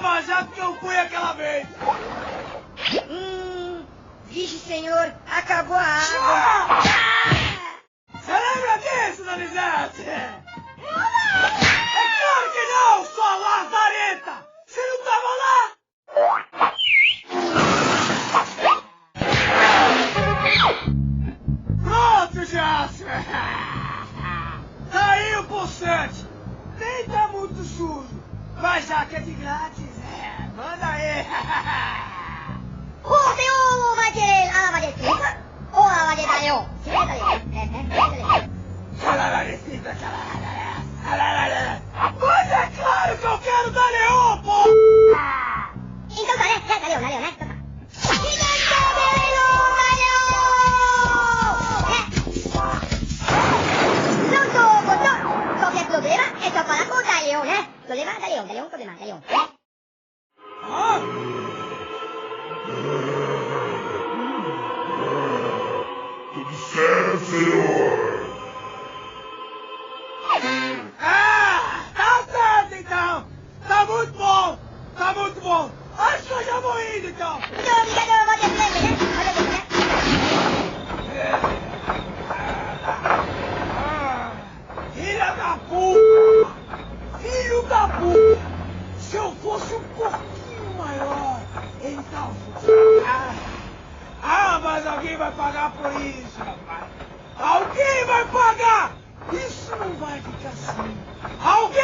Lava Jato que eu fui aquela vez. Vixe, senhor, acabou a água. Você lembra disso, Donizete? É claro que não, sua lazareta! Você não tava lá? Pronto, Jasper! Tá aí o poçante! Nem tá muito sujo, mas já que é de grátis, manda aí! O senhor vai querer a lavadecita ou a lavadedalhão? Se é dalhão, Mas é claro que eu quero dar leão, pô! Então tá, né? Dalhão, né? Então tá. Pronto, botão! Qualquer problema é só falar com o Dalhão, né? Problema, Dalhão, problema, Dalhão. Tudo certo, senhor? Tá certo então! Tá muito bom! Tá muito bom! Acho que eu já vou indo então! Obrigado, pode ser, né? Filha da puta! Filho da puta! Se eu fosse um pouquinho maior, então... mas alguém vai pagar por isso, rapaz! Alguém vai pagar! Isso não vai ficar assim! Alguém